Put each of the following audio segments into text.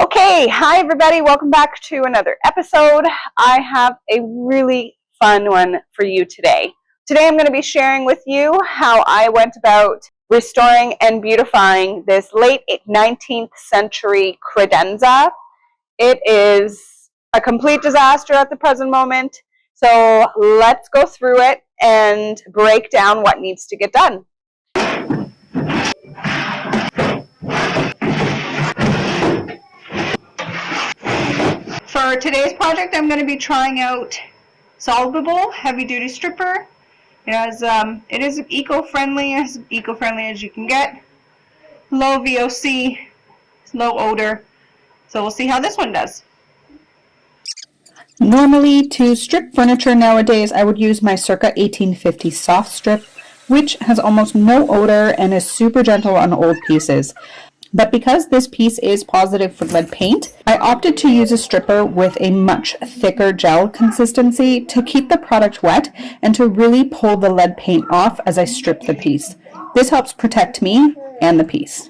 Okay, hi everybody, welcome back to another episode. I have a really fun one for you today. Today I'm going to be sharing with you how I went about restoring and beautifying this late 19th century credenza. It is a complete disaster at the present moment, so let's go through it and break down what needs to get done. For today's project, I'm going to be trying out solvable heavy-duty stripper. It is eco-friendly, as eco-friendly as you can get. Low VOC, low odor. So we'll see how this one does. Normally, to strip furniture nowadays, I would use my circa 1850 soft strip, which has almost no odor and is super gentle on old pieces. But because this piece is positive for lead paint, I opted to use a stripper with a much thicker gel consistency to keep the product wet and to really pull the lead paint off as I strip the piece. This helps protect me and the piece.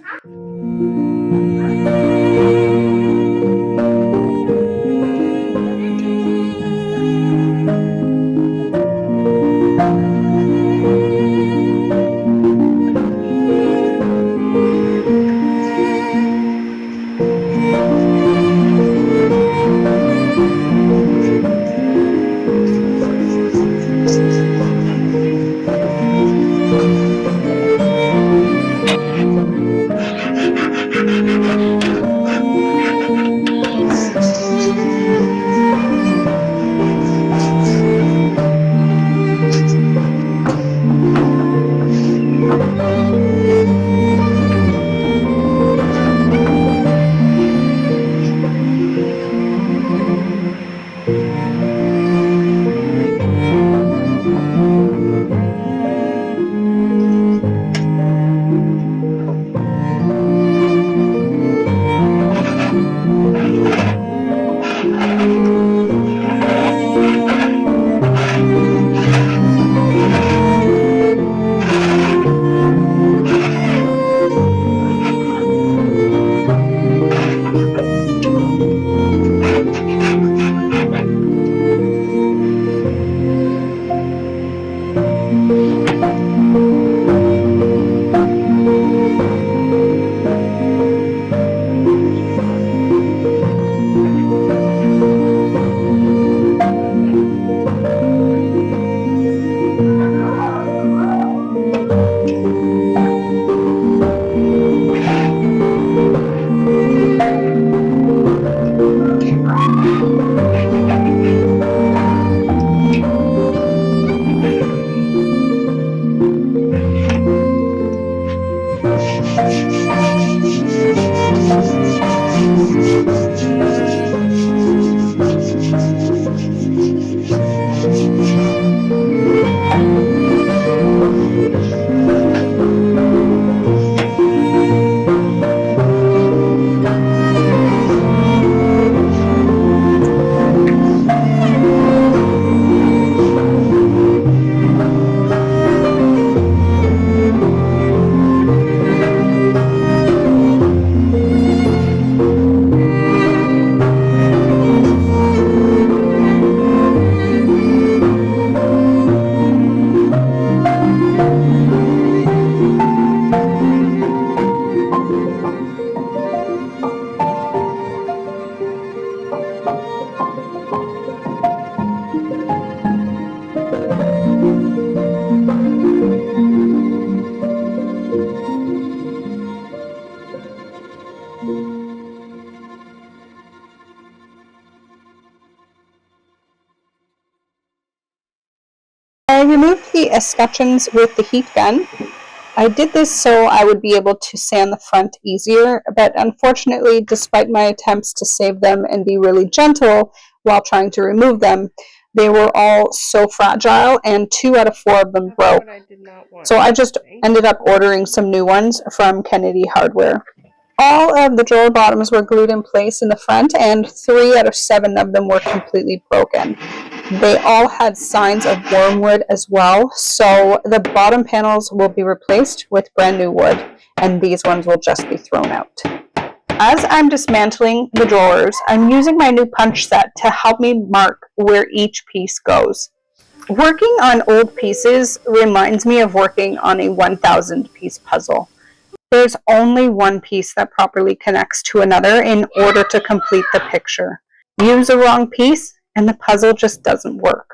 I removed the escutcheons with the heat gun. I did this so I would be able to sand the front easier, but unfortunately, despite my attempts to save them and be really gentle while trying to remove them, they were all so fragile and 2 out of 4 of them broke. So I just ended up ordering some new ones from Kennedy Hardware. All of the drawer bottoms were glued in place in the front, and 3 out of 7 of them were completely broken. They all had signs of wormwood as well, so the bottom panels will be replaced with brand new wood, and these ones will just be thrown out. As I'm dismantling the drawers, I'm using my new punch set to help me mark where each piece goes. Working on old pieces reminds me of working on a 1,000 piece puzzle. There's only one piece that properly connects to another in order to complete the picture. Use a wrong piece and the puzzle just doesn't work.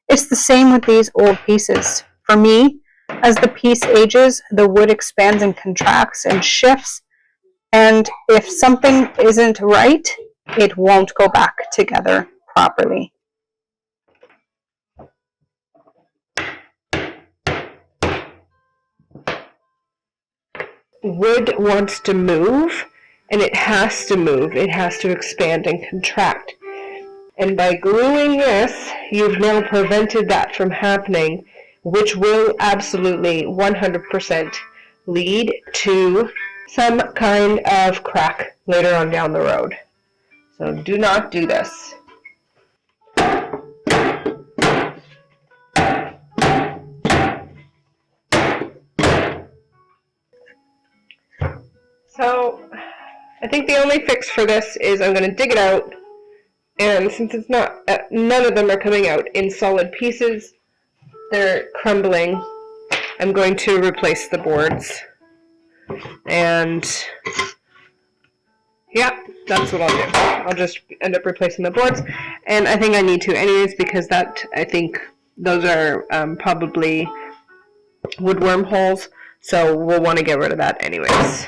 It's the same with these old pieces. For me, as the piece ages, the wood expands and contracts and shifts, and if something isn't right, it won't go back together properly. Wood wants to move, and it has to move. It has to expand and contract. And by gluing this, you've now prevented that from happening, which will absolutely 100% lead to some kind of crack later on down the road. So do not do this. So I think the only fix for this is I'm going to dig it out, and since it's not, none of them are coming out in solid pieces, they're crumbling, I'm going to replace the boards. And yeah, that's what I'll do. I'll just end up replacing the boards, and I think I need to anyways, because I think those are probably wood worm holes, so we'll want to get rid of that anyways.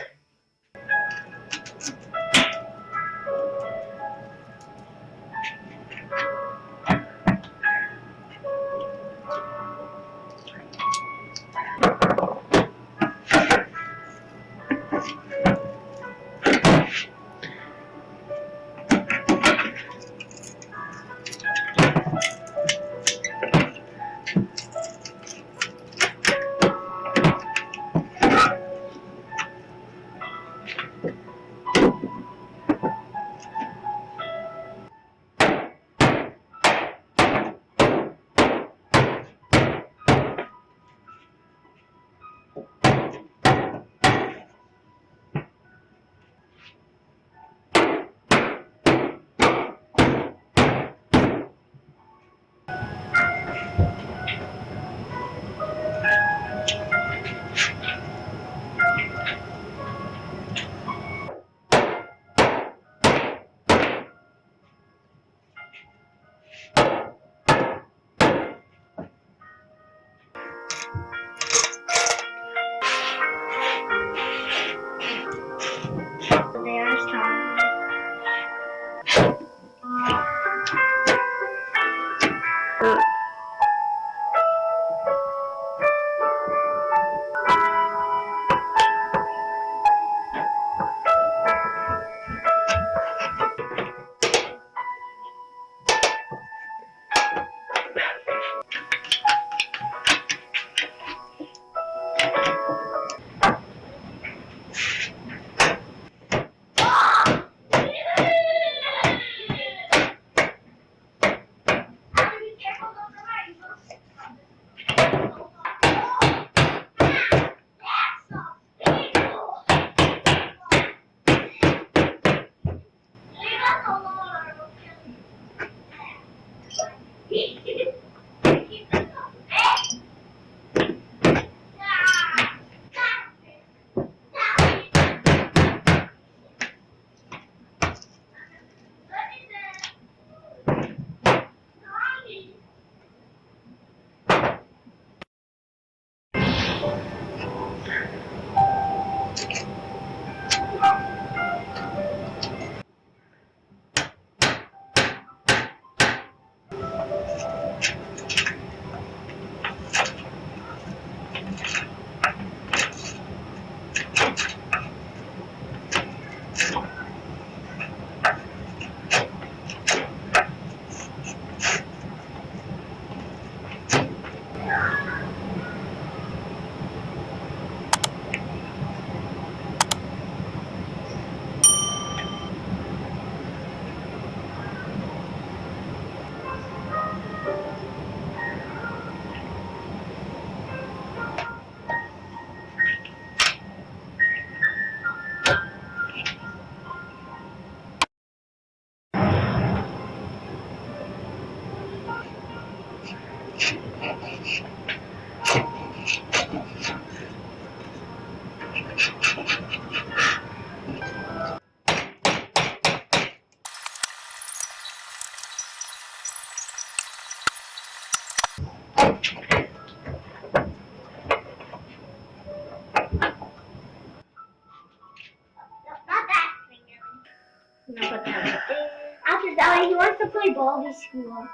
After that, he wants to play Baldy School.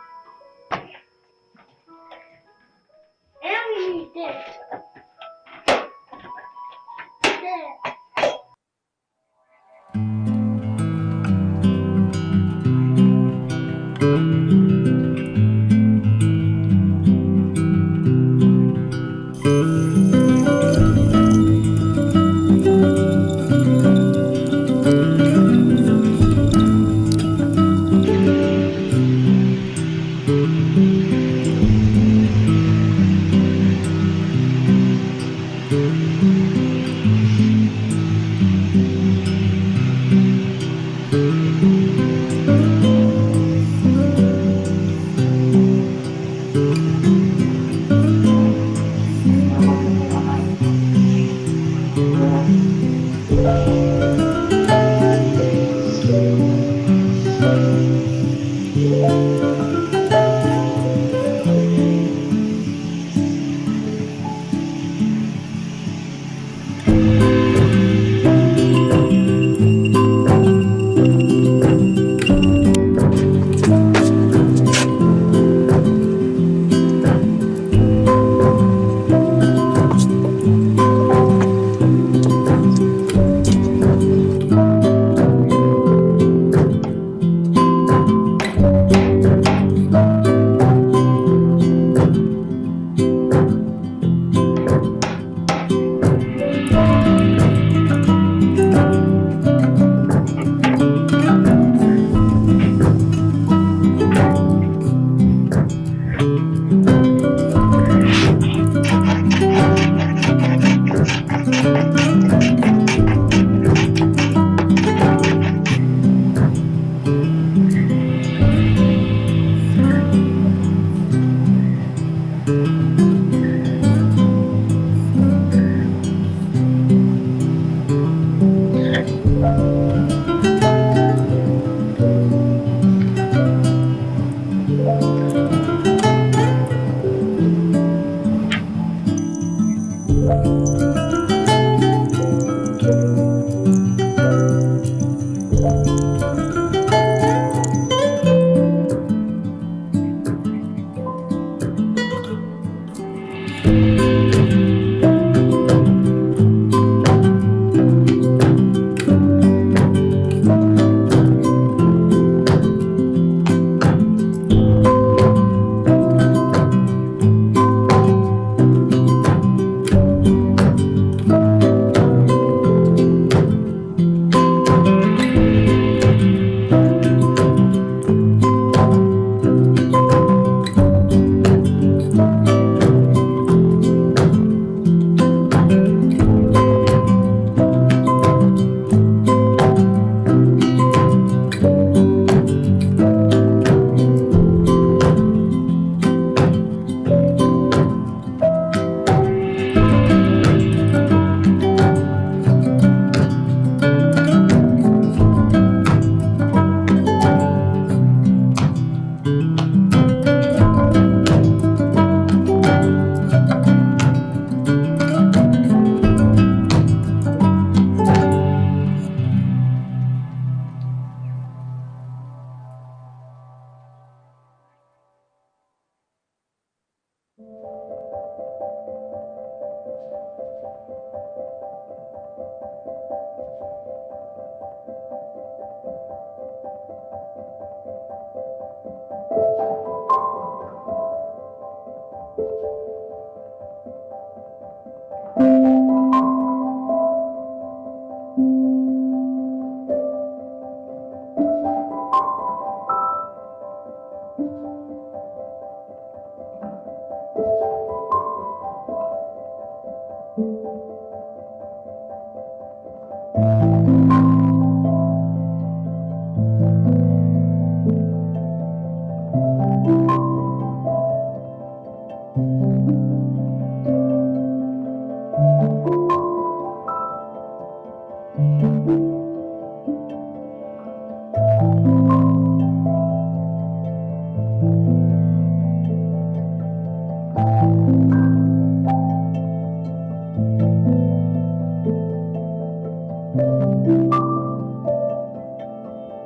And we need this.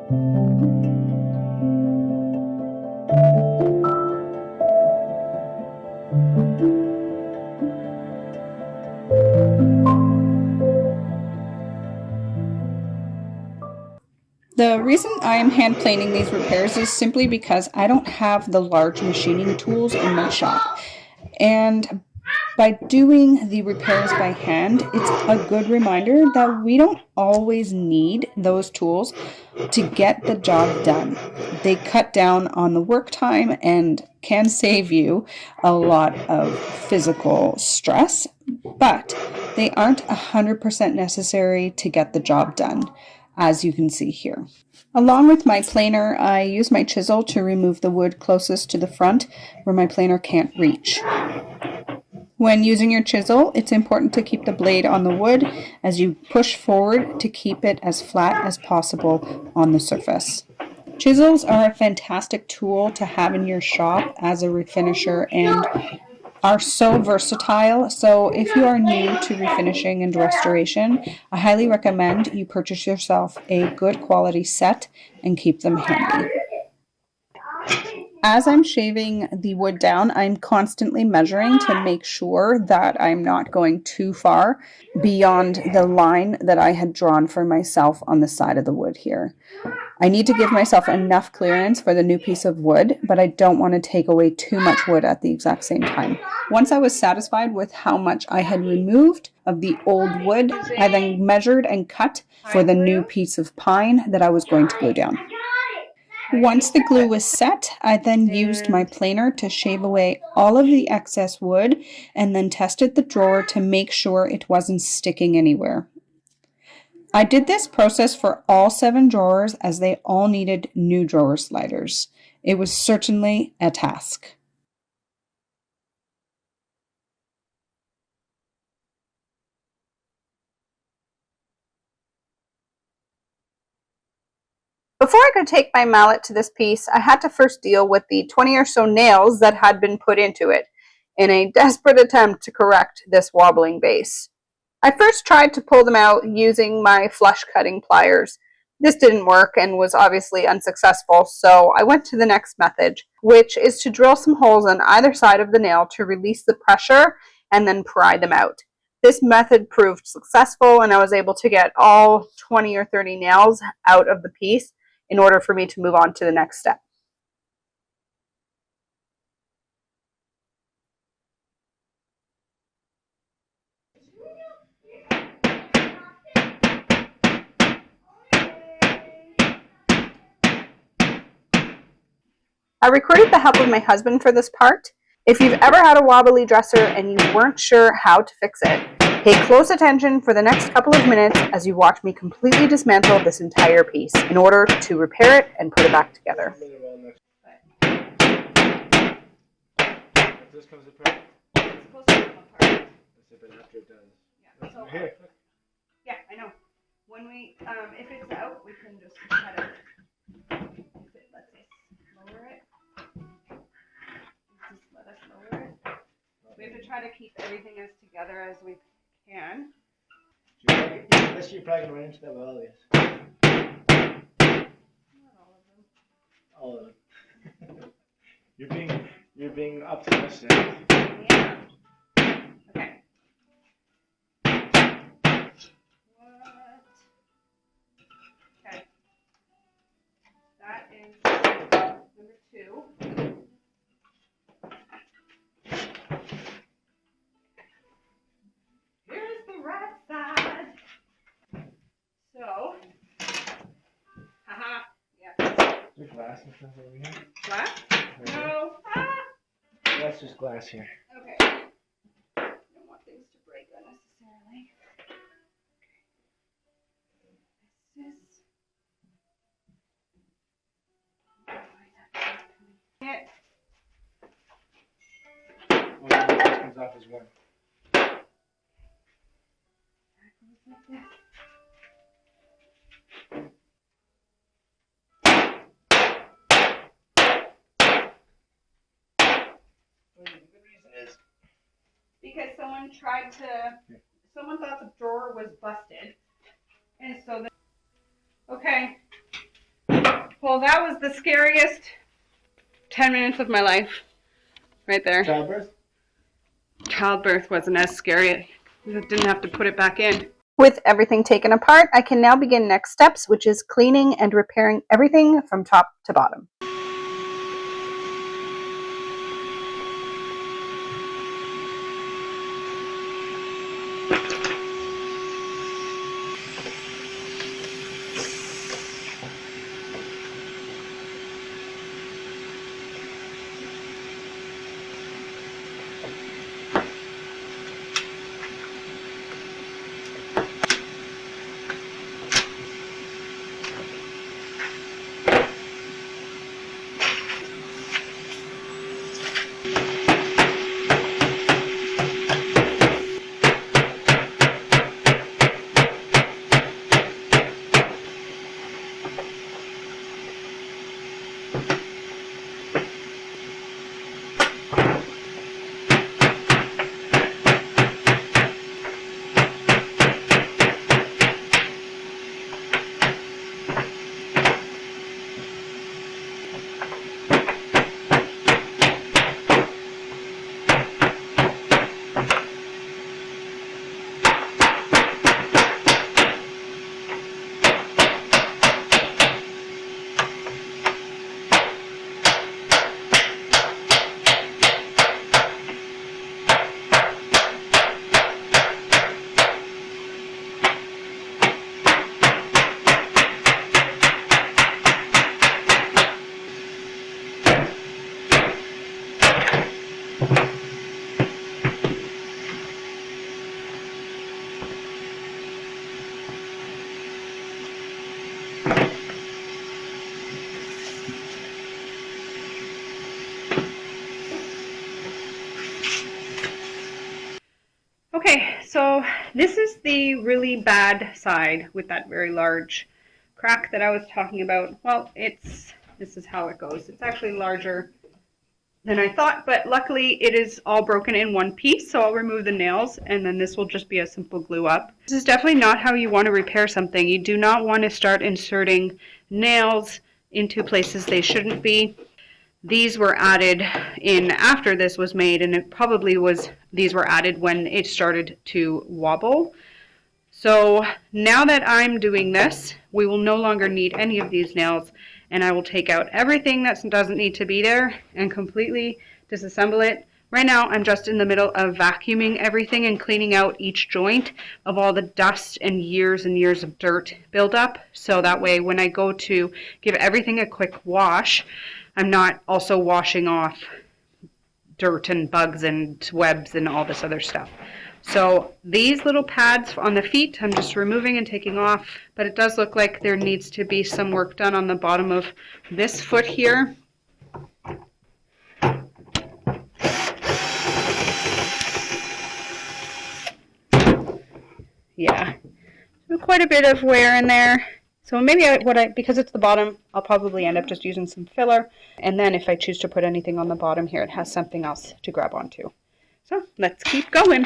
The reason I am hand planing these repairs is simply because I don't have the large machining tools in my shop. And by doing the repairs by hand, it's a good reminder that we don't always need those tools to get the job done. They cut down on the work time and can save you a lot of physical stress, but they aren't 100% necessary to get the job done, as you can see here. Along with my planer, I use my chisel to remove the wood closest to the front where my planer can't reach. When using your chisel, it's important to keep the blade on the wood as you push forward to keep it as flat as possible on the surface. Chisels are a fantastic tool to have in your shop as a refinisher and are so versatile. So if you are new to refinishing and restoration, I highly recommend you purchase yourself a good quality set and keep them handy. As I'm shaving the wood down, I'm constantly measuring to make sure that I'm not going too far beyond the line that I had drawn for myself on the side of the wood here. I need to give myself enough clearance for the new piece of wood, but I don't want to take away too much wood at the exact same time. Once I was satisfied with how much I had removed of the old wood, I then measured and cut for the new piece of pine that I was going to glue down. Once the glue was set, I then used my planer to shave away all of the excess wood and then tested the drawer to make sure it wasn't sticking anywhere. I did this process for all 7 drawers as they all needed new drawer sliders. It was certainly a task. Before I could take my mallet to this piece, I had to first deal with the 20 or so nails that had been put into it in a desperate attempt to correct this wobbling base. I first tried to pull them out using my flush cutting pliers. This didn't work and was obviously unsuccessful, so I went to the next method, which is to drill some holes on either side of the nail to release the pressure and then pry them out. This method proved successful and I was able to get all 20 or 30 nails out of the piece in order for me to move on to the next step. I recorded the help of my husband for this part. If you've ever had a wobbly dresser and you weren't sure how to fix it, pay close attention for the next couple of minutes as you watch me completely dismantle this entire piece in order to repair it and put it back together. This comes apart. It's supposed to come apart. But after it does. Yeah. So here. Yeah, I know. When we, if it's out, we can just cut it. If it lets us lower it, just let us lower it. We have to try to keep everything as together as we can. Unless you're probably gonna run into that with all these. Not all of them. All of them. You're being optimistic. Yeah. Okay. What? Okay. That is number 2. Here's the right side. So, haha, yeah. There's glass and stuff over here. Glass? No. That's just glass here. Okay. Don't want things to break unnecessarily. This is. Oh, this comes off as one. Because someone thought the drawer was busted. And so, okay. So that was the scariest 10 minutes of my life. Right there. Childbirth? Childbirth wasn't as scary. I didn't have to put it back in. With everything taken apart, I can now begin next steps, which is cleaning and repairing everything from top to bottom. Okay, so this is the really bad side with that very large crack that I was talking about. Well, this is how it goes. It's actually larger than I thought, but luckily it is all broken in one piece, so I'll remove the nails and then this will just be a simple glue up. This is definitely not how you want to repair something. You do not want to start inserting nails into places they shouldn't be. These were added in after this was made, and it probably was, these were added when it started to wobble. So now that I'm doing this, we will no longer need any of these nails, and I will take out everything that doesn't need to be there and completely disassemble it. Right now, I'm just in the middle of vacuuming everything and cleaning out each joint of all the dust and years of dirt buildup. So that way, when I go to give everything a quick wash, I'm not also washing off dirt and bugs and webs and all this other stuff. So these little pads on the feet, I'm just removing and taking off, but it does look like there needs to be some work done on the bottom of this foot here. Yeah, so quite a bit of wear in there. So maybe because it's the bottom, I'll probably end up just using some filler. And then if I choose to put anything on the bottom here, it has something else to grab onto. So let's keep going.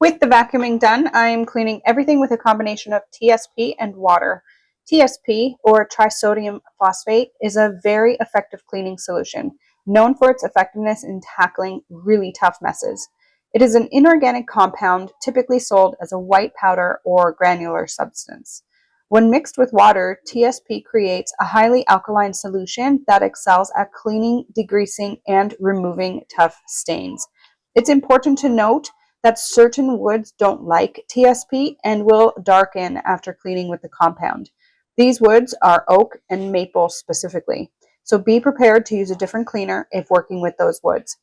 With the vacuuming done, I'm cleaning everything with a combination of TSP and water. TSP, or trisodium phosphate, is a very effective cleaning solution, known for its effectiveness in tackling really tough messes. It is an inorganic compound typically sold as a white powder or granular substance. When mixed with water, TSP creates a highly alkaline solution that excels at cleaning, degreasing, and removing tough stains. It's important to note that certain woods don't like TSP and will darken after cleaning with the compound. These woods are oak and maple specifically, so be prepared to use a different cleaner if working with those woods.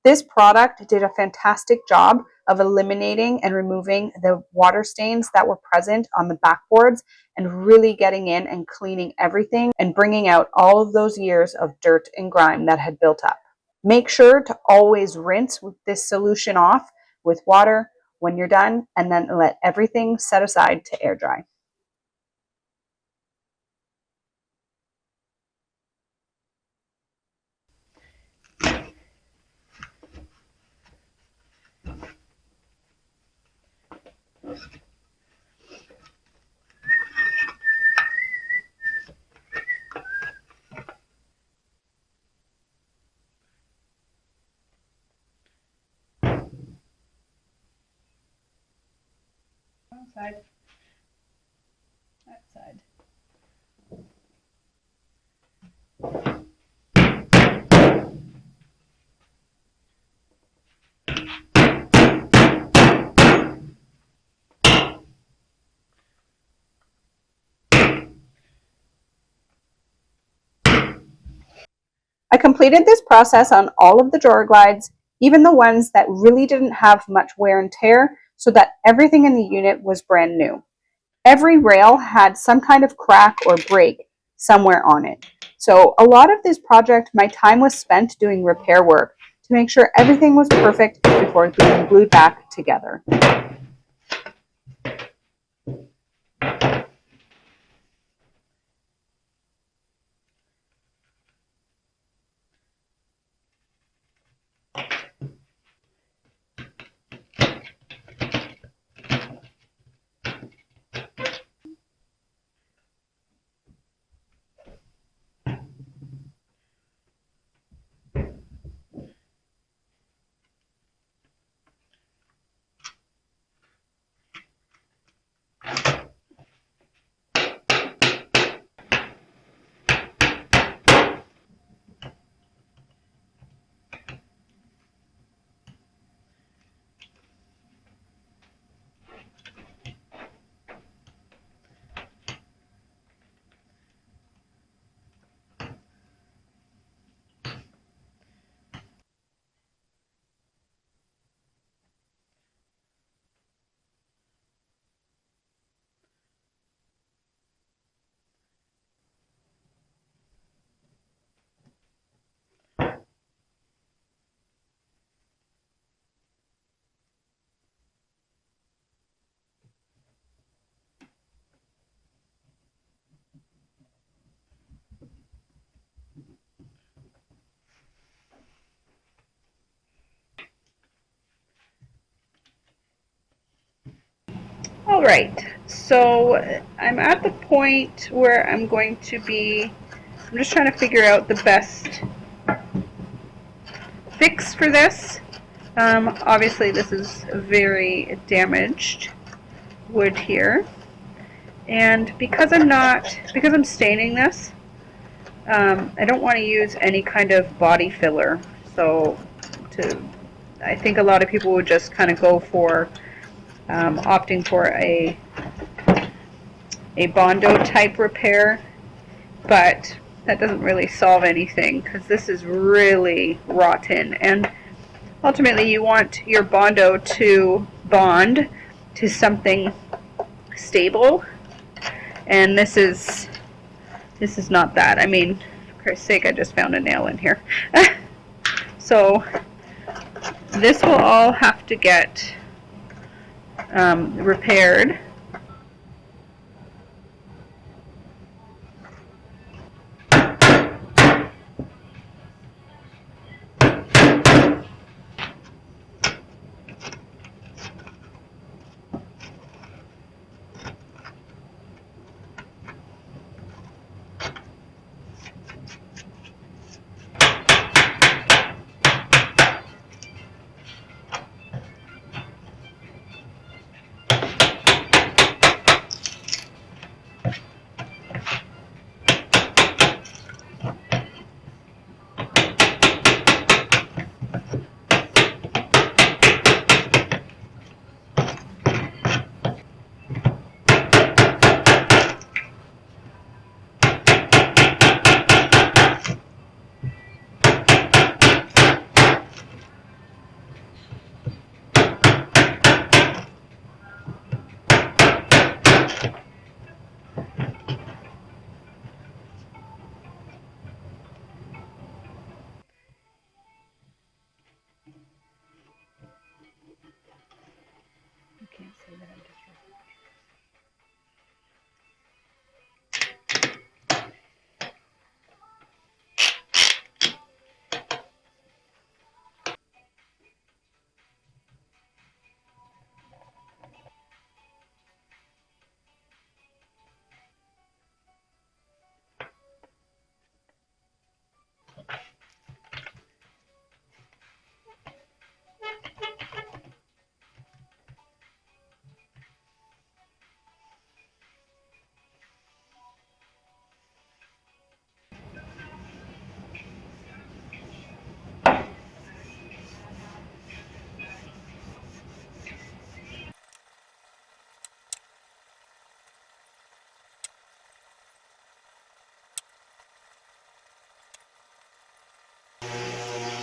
This product did a fantastic job of eliminating and removing the water stains that were present on the backboards and really getting in and cleaning everything and bringing out all of those years of dirt and grime that had built up. Make sure to always rinse this solution off with water when you're done, and then let everything set aside to air dry. Side. That side. I completed this process on all of the drawer glides, even the ones that really didn't have much wear and tear, so that everything in the unit was brand new. Every rail had some kind of crack or break somewhere on it. So a lot of this project, my time was spent doing repair work to make sure everything was perfect before being glued back together. All right, so I'm at the point where I'm just trying to figure out the best fix for this. Obviously this is very damaged wood here, and because I'm staining this, I don't want to use any kind of body filler. So I think a lot of people would just kind of go for opting for a Bondo type repair, but that doesn't really solve anything because this is really rotten, and ultimately you want your Bondo to bond to something stable, and this is not that. I mean, for Christ's sake, I just found a nail in here. So this will all have to get repaired.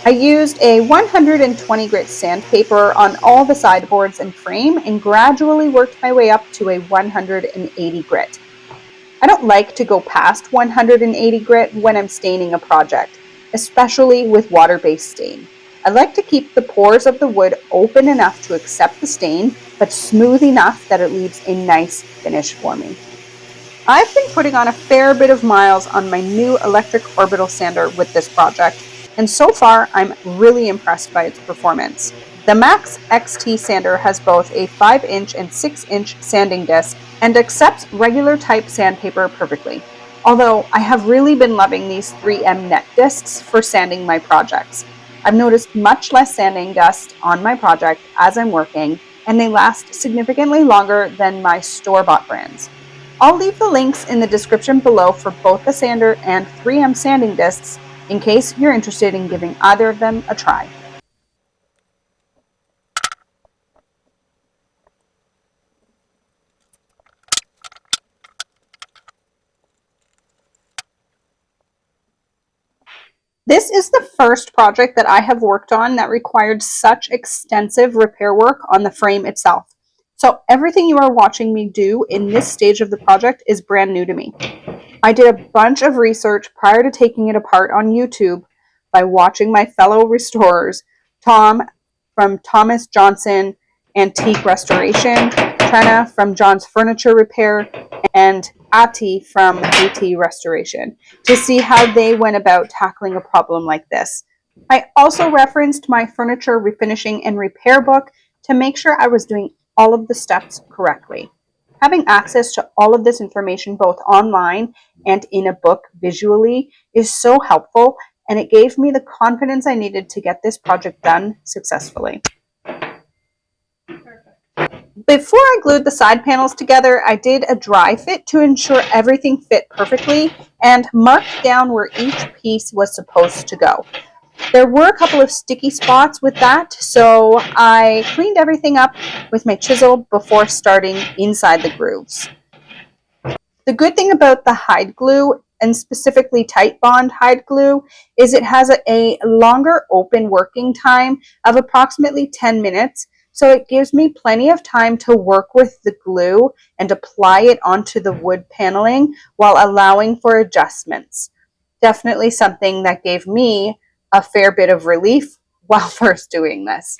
I used a 120 grit sandpaper on all the sideboards and frame and gradually worked my way up to a 180 grit. I don't like to go past 180 grit when I'm staining a project, especially with water-based stain. I like to keep the pores of the wood open enough to accept the stain, but smooth enough that it leaves a nice finish for me. I've been putting on a fair bit of miles on my new electric orbital sander with this project, and so far I'm really impressed by its performance. The Max XT sander has both a 5-inch and 6-inch sanding disc and accepts regular type sandpaper perfectly. Although I have really been loving these 3M net discs for sanding my projects. I've noticed much less sanding dust on my project as I'm working, and they last significantly longer than my store-bought brands. I'll leave the links in the description below for both the sander and 3M sanding discs in case you're interested in giving either of them a try. This is the first project that I have worked on that required such extensive repair work on the frame itself. So everything you are watching me do in this stage of the project is brand new to me. I did a bunch of research prior to taking it apart on YouTube by watching my fellow restorers, Tom from Thomas Johnson Antique Restoration, Trenna from John's Furniture Repair, and Ati from AT Restoration, to see how they went about tackling a problem like this. I also referenced my furniture refinishing and repair book to make sure I was doing all of the steps correctly. Having access to all of this information both online and in a book visually is so helpful, and it gave me the confidence I needed to get this project done successfully. Before I glued the side panels together, I did a dry fit to ensure everything fit perfectly and marked down where each piece was supposed to go. There were a couple of sticky spots with that, so I cleaned everything up with my chisel before starting inside the grooves. The good thing about the hide glue, and specifically Tight Bond hide glue, is it has a longer open working time of approximately 10 minutes, so it gives me plenty of time to work with the glue and apply it onto the wood paneling while allowing for adjustments. Definitely something that gave me a fair bit of relief while first doing this.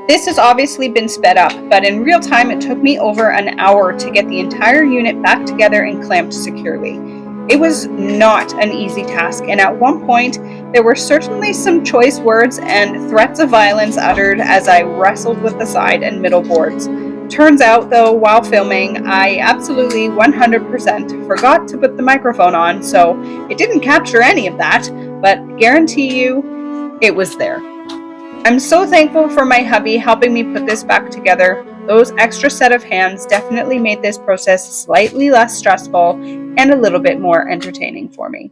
This has obviously been sped up, but in real time it took me over an hour to get the entire unit back together and clamped securely. It was not an easy task, and at one point there were certainly some choice words and threats of violence uttered as I wrestled with the side and middle boards. Turns out, though, while filming, I absolutely 100% forgot to put the microphone on, so it didn't capture any of that, but guarantee you, it was there. I'm so thankful for my hubby helping me put this back together. Those extra set of hands definitely made this process slightly less stressful and a little bit more entertaining for me.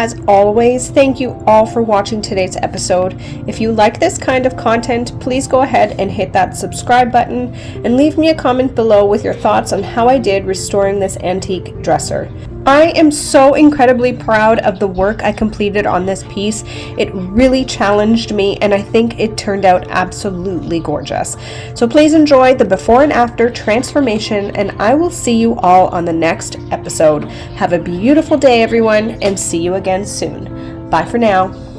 As always, thank you all for watching today's episode. If you like this kind of content, please go ahead and hit that subscribe button and leave me a comment below with your thoughts on how I did restoring this antique dresser. I am so incredibly proud of the work I completed on this piece. It really challenged me, and I think it turned out absolutely gorgeous. So please enjoy the before and after transformation, and I will see you all on the next episode. Have a beautiful day, everyone, and see you again soon. Bye for now.